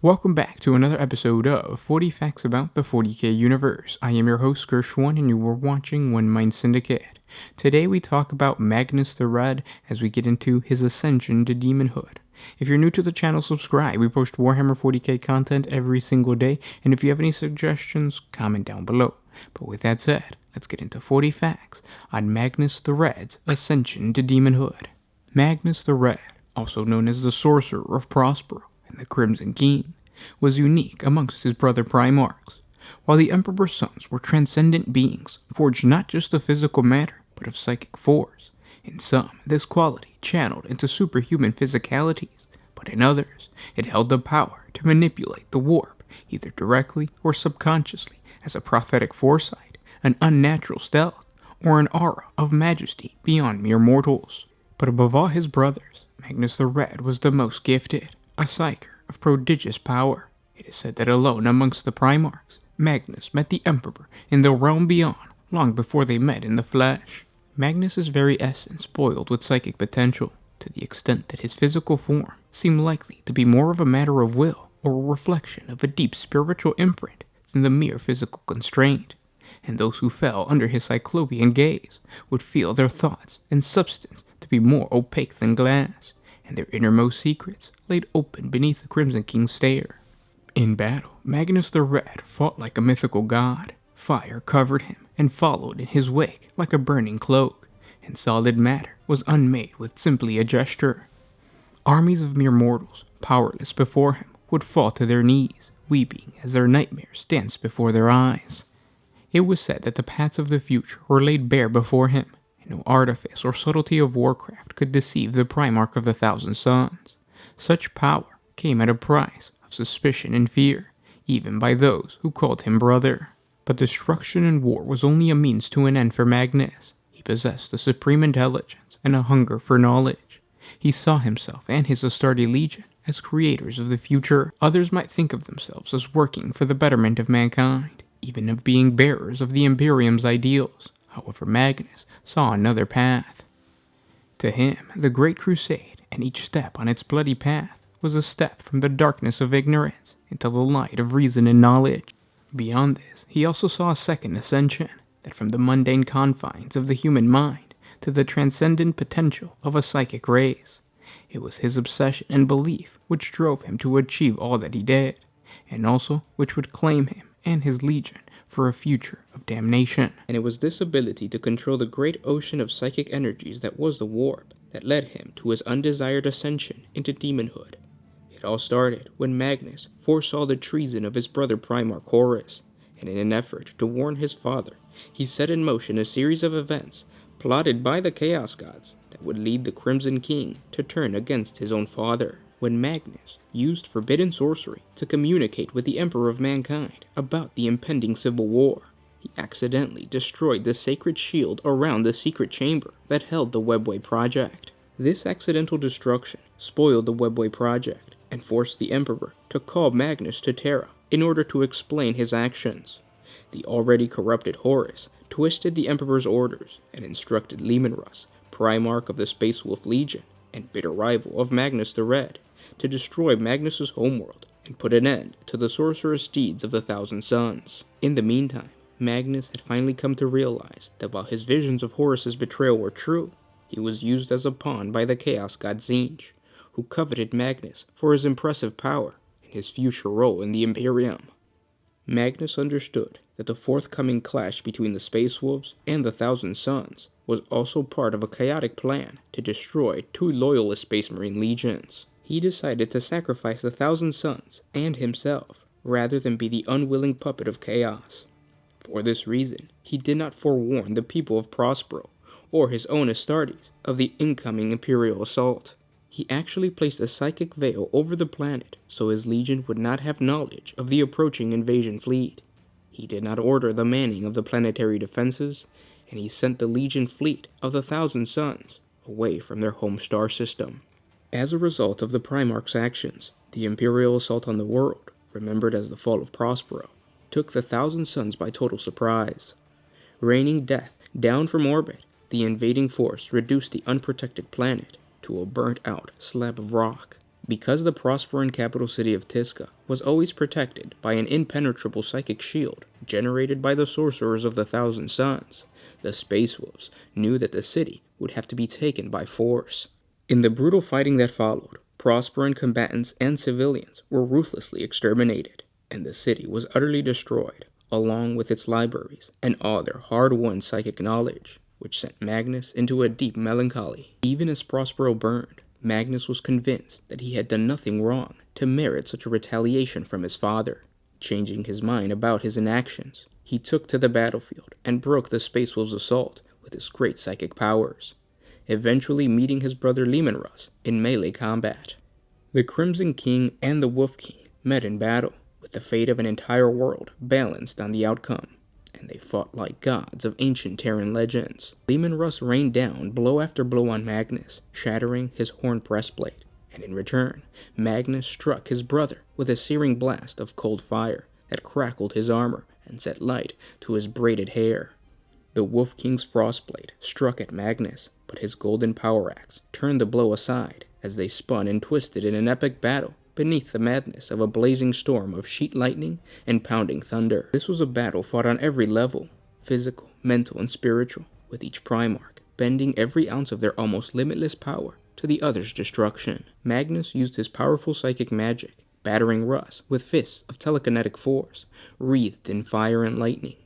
Welcome back to another episode of 40 Facts About the 40K Universe. I am your host, Gershwan, and you are watching OneMindSyndicate. Today we talk about Magnus the Red as we get into his ascension to Demonhood. If you're new to the channel, subscribe. We post Warhammer 40K content every single day, and if you have any suggestions, comment down below. But with that said, let's get into 40 facts on Magnus the Red's ascension to Demonhood. Magnus the Red, also known as the Sorcerer of Prospero and the Crimson King, was unique amongst his brother Primarchs. While the Emperor's sons were transcendent beings, forged not just of physical matter, but of psychic force. In some, this quality channeled into superhuman physicalities, but in others, it held the power to manipulate the warp, either directly or subconsciously, as a prophetic foresight, an unnatural stealth, or an aura of majesty beyond mere mortals. But above all his brothers, Magnus the Red was the most gifted, a psyker of prodigious power. It is said that alone amongst the Primarchs, Magnus met the Emperor in the realm beyond, long before they met in the flesh. Magnus's very essence boiled with psychic potential, to the extent that his physical form seemed likely to be more of a matter of will or a reflection of a deep spiritual imprint than the mere physical constraint. And those who fell under his cyclopean gaze would feel their thoughts and substance to be more opaque than glass, and their innermost secrets laid open beneath the Crimson King's stare. In battle, Magnus the Red fought like a mythical god. Fire covered him and followed in his wake like a burning cloak, and solid matter was unmade with simply a gesture. Armies of mere mortals, powerless before him, would fall to their knees, weeping as their nightmares danced before their eyes. It was said that the paths of the future were laid bare before him, and no artifice or subtlety of warcraft could deceive the Primarch of the Thousand Suns. Such power came at a price of suspicion and fear, even by those who called him brother. But destruction and war was only a means to an end for Magnus. He possessed a supreme intelligence and a hunger for knowledge. He saw himself and his Astartes Legion as creators of the future. Others might think of themselves as working for the betterment of mankind, even of being bearers of the Imperium's ideals. However, Magnus saw another path. To him, the Great Crusade, and each step on its bloody path, was a step from the darkness of ignorance into the light of reason and knowledge. Beyond this, he also saw a second ascension, that from the mundane confines of the human mind to the transcendent potential of a psychic race. It was his obsession and belief which drove him to achieve all that he did, and also which would claim him and his legion for a future of damnation. And it was this ability to control the great ocean of psychic energies that was the warp that led him to his undesired ascension into Demonhood. It all started when Magnus foresaw the treason of his brother Primarch Horus, and in an effort to warn his father, he set in motion a series of events plotted by the Chaos Gods that would lead the Crimson King to turn against his own father. When Magnus used forbidden sorcery to communicate with the Emperor of Mankind about the impending civil war, he accidentally destroyed the sacred shield around the secret chamber that held the Webway Project. This accidental destruction spoiled the Webway Project and forced the Emperor to call Magnus to Terra in order to explain his actions. The already corrupted Horus twisted the Emperor's orders and instructed Lemonruss, Primarch of the Space Wolf Legion and bitter rival of Magnus the Red, to destroy Magnus's homeworld and put an end to the sorcerous deeds of the Thousand Suns. In the meantime, Magnus had finally come to realize that while his visions of Horus's betrayal were true, he was used as a pawn by the Chaos God Tzeentch, who coveted Magnus for his impressive power and his future role in the Imperium. Magnus understood that the forthcoming clash between the Space Wolves and the Thousand Suns was also part of a chaotic plan to destroy two loyalist Space Marine legions. He decided to sacrifice the Thousand Suns and himself, rather than be the unwilling puppet of chaos. For this reason, he did not forewarn the people of Prospero, or his own Astartes, of the incoming Imperial assault. He actually placed a psychic veil over the planet so his legion would not have knowledge of the approaching invasion fleet. He did not order the manning of the planetary defenses, and he sent the legion fleet of the Thousand Suns away from their home star system. As a result of the Primarch's actions, the Imperial assault on the world, remembered as the Fall of Prospero, took the Thousand Suns by total surprise. Raining death down from orbit, the invading force reduced the unprotected planet to a burnt-out slab of rock. Because the prosperous capital city of Tisca was always protected by an impenetrable psychic shield generated by the sorcerers of the Thousand Suns, the Space Wolves knew that the city would have to be taken by force. In the brutal fighting that followed, prosperous combatants and civilians were ruthlessly exterminated, and the city was utterly destroyed, along with its libraries and all their hard-won psychic knowledge, which sent Magnus into a deep melancholy. Even as Prospero burned, Magnus was convinced that he had done nothing wrong to merit such a retaliation from his father. Changing his mind about his inactions, he took to the battlefield and broke the Space Wolves' assault with his great psychic powers, eventually meeting his brother Lemonruss in melee combat. The Crimson King and the Wolf King met in battle, with the fate of an entire world balanced on the outcome, and they fought like gods of ancient Terran legends. Lemonruss rained down blow after blow on Magnus, shattering his horn breastplate, and in return, Magnus struck his brother with a searing blast of cold fire that crackled his armor and set light to his braided hair. The Wolf King's frostblade struck at Magnus, but his golden power axe turned the blow aside as they spun and twisted in an epic battle beneath the madness of a blazing storm of sheet lightning and pounding thunder. This was a battle fought on every level, physical, mental, and spiritual, with each Primarch bending every ounce of their almost limitless power to the other's destruction. Magnus used his powerful psychic magic, battering Russ with fists of telekinetic force, wreathed in fire and lightning.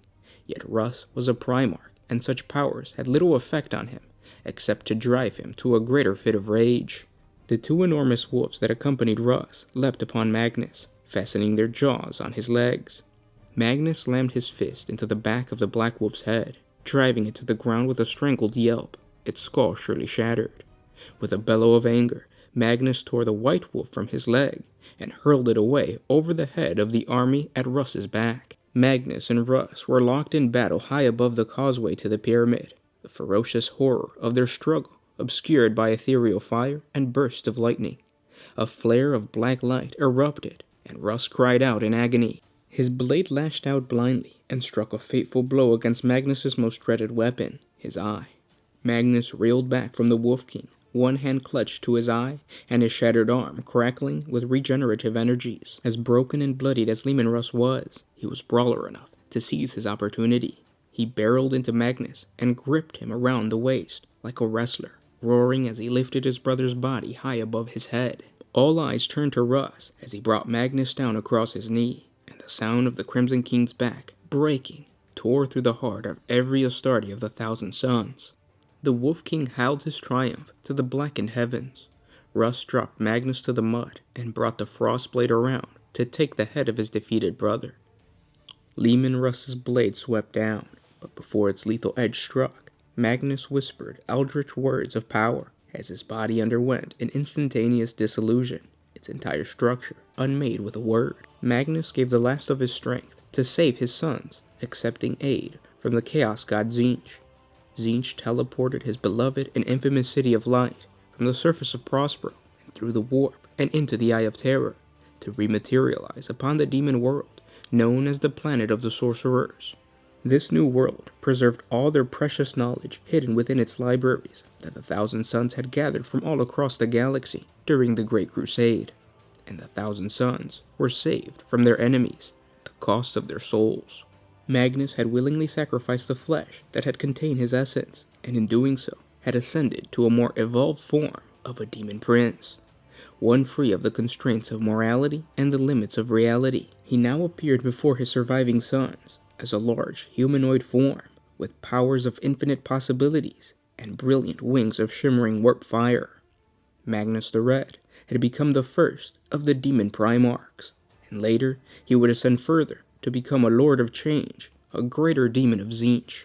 Yet Russ was a Primarch, and such powers had little effect on him, except to drive him to a greater fit of rage. The two enormous wolves that accompanied Russ leapt upon Magnus, fastening their jaws on his legs. Magnus slammed his fist into the back of the Black Wolf's head, driving it to the ground with a strangled yelp, its skull surely shattered. With a bellow of anger, Magnus tore the White Wolf from his leg and hurled it away over the head of the army at Russ's back. Magnus and Russ were locked in battle high above the causeway to the pyramid, the ferocious horror of their struggle obscured by ethereal fire and bursts of lightning. A flare of black light erupted, and Russ cried out in agony. His blade lashed out blindly and struck a fateful blow against Magnus's most dreaded weapon, his eye. Magnus reeled back from the Wolf King, one hand clutched to his eye, and his shattered arm crackling with regenerative energies. As broken and bloodied as Lemonruss was, he was brawler enough to seize his opportunity. He barreled into Magnus and gripped him around the waist like a wrestler, roaring as he lifted his brother's body high above his head. All eyes turned to Russ as he brought Magnus down across his knee, and the sound of the Crimson King's back breaking tore through the heart of every Astarte of the Thousand Suns. The Wolf King howled his triumph to the blackened heavens. Russ dropped Magnus to the mud and brought the Frostblade around to take the head of his defeated brother. Lemonruss's blade swept down, but before its lethal edge struck, Magnus whispered eldritch words of power as his body underwent an instantaneous dissolution, its entire structure unmade with a word. Magnus gave the last of his strength to save his sons, accepting aid from the Chaos God Tzeentch. Tzeentch teleported his beloved and infamous City of Light from the surface of Prospero and through the warp and into the Eye of Terror to rematerialize upon the demon world known as the Planet of the Sorcerers. This new world preserved all their precious knowledge hidden within its libraries that the Thousand Suns had gathered from all across the galaxy during the Great Crusade, and the Thousand Suns were saved from their enemies at the cost of their souls. Magnus had willingly sacrificed the flesh that had contained his essence, and in doing so had ascended to a more evolved form of a demon prince, one free of the constraints of morality and the limits of reality. He now appeared before his surviving sons as a large humanoid form with powers of infinite possibilities and brilliant wings of shimmering warp fire. Magnus the Red had become the first of the demon Primarchs, and later he would ascend further to become a Lord of Change, a greater demon of Tzeentch.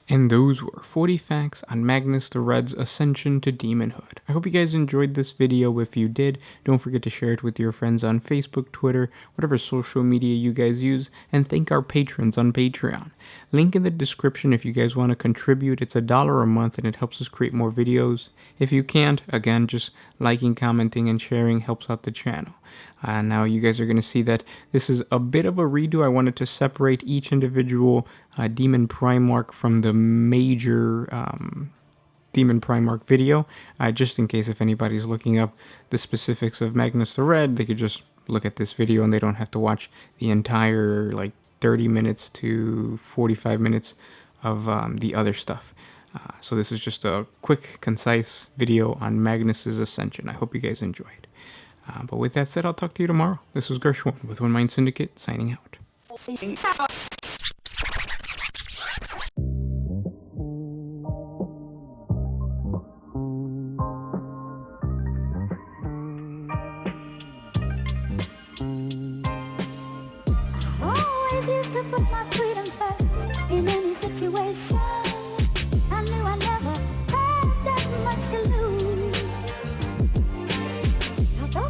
And those were 40 facts on Magnus the Red's ascension to Demonhood. I hope you guys enjoyed this video. If you did, don't forget to share it with your friends on Facebook, Twitter, whatever social media you guys use, and thank our patrons on Patreon. Link in the description if you guys want to contribute. It's $1 a month and it helps us create more videos. If you can't, again, just liking, commenting, and sharing helps out the channel. Now you guys are going to see that this is a bit of a redo. I wanted to separate each individual demon Primarch from the major Demon Primarch video, just in case if anybody's looking up the specifics of Magnus the Red, they could just look at this video and they don't have to watch the entire like 30 minutes to 45 minutes of the other stuff. So this is just a quick, concise video on Magnus's Ascension. I hope you guys enjoyed. But with that said, I'll talk to you tomorrow. This was Gershwin with OneMindSyndicate, signing out. Always used to put my freedom first in any situation.